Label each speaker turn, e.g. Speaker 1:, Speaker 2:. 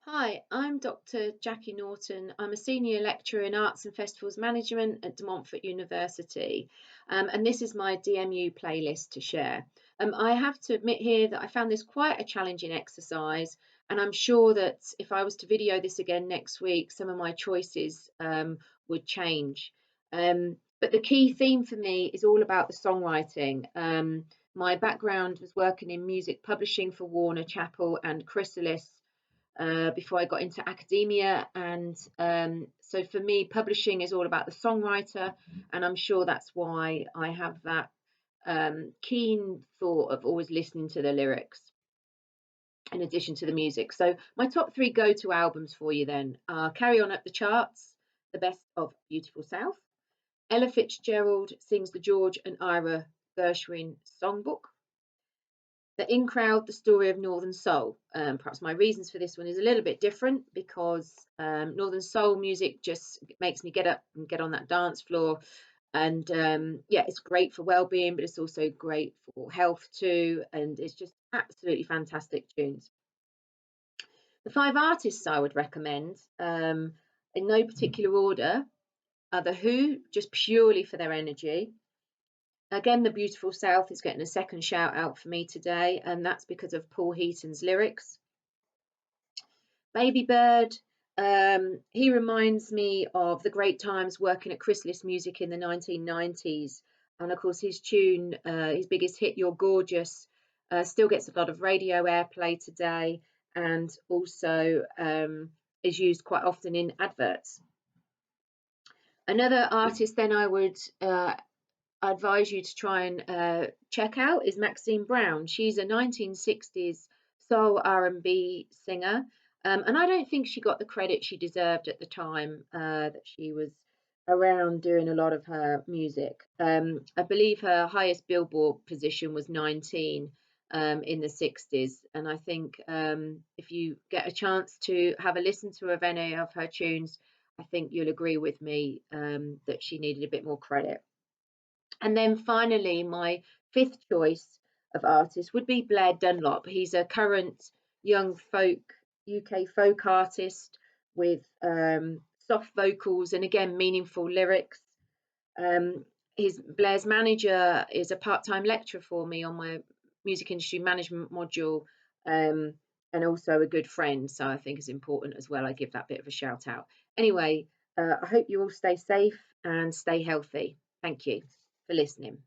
Speaker 1: Hi, I'm Dr. Jacqui Norton. I'm a senior lecturer in Arts and Festivals Management at De Montfort University, and this is my DMU playlist to share. I have to admit here that I found this quite a challenging exercise, and I'm sure that if I was to video this again next week, some of my choices would change. But the key theme for me is all about the songwriting. My background was working in music publishing for Warner Chappell and Chrysalis before I got into academia. And so for me, publishing is all about the songwriter, and I'm sure that's why I have that keen thought of always listening to the lyrics in addition to the music. So my top three go-to albums for you then are Carry On Up the Charts, The Best of Beautiful South, Ella Fitzgerald sings the George and Ira Gershwin Songbook, the In Crowd, the story of Northern Soul. Perhaps my reasons for this one is a little bit different because Northern Soul music just makes me get up and get on that dance floor. And yeah, it's great for well-being, but it's also great for health too. And it's just absolutely fantastic tunes. The five artists I would recommend, in no particular order, are The Who, just purely for their energy. Again, the Beautiful South is getting a second shout out for me today, and that's because of Paul Heaton's lyrics. Babybird, he reminds me of the great times working at Chrysalis Music in the 1990s. And of course, his tune, his biggest hit, You're Gorgeous, still gets a lot of radio airplay today and also is used quite often in adverts. Another artist then I would advise you to try and check out is Maxine Brown. She's a 1960s soul R&B singer, and I don't think she got the credit she deserved at the time that she was around doing a lot of her music. I believe her highest Billboard position was 19 in the 60s, and I think if you get a chance to have a listen to of any of her tunes, I think you'll agree with me that she needed a bit more credit. And then finally, my fifth choice of artist would be Blair Dunlop. He's a current young UK folk artist with soft vocals and again meaningful lyrics. His Blair's manager is a part-time lecturer for me on my music industry management module, and also a good friend. So I think it's important as well. I give that bit of a shout out. Anyway, I hope you all stay safe and stay healthy. Thank you for listening.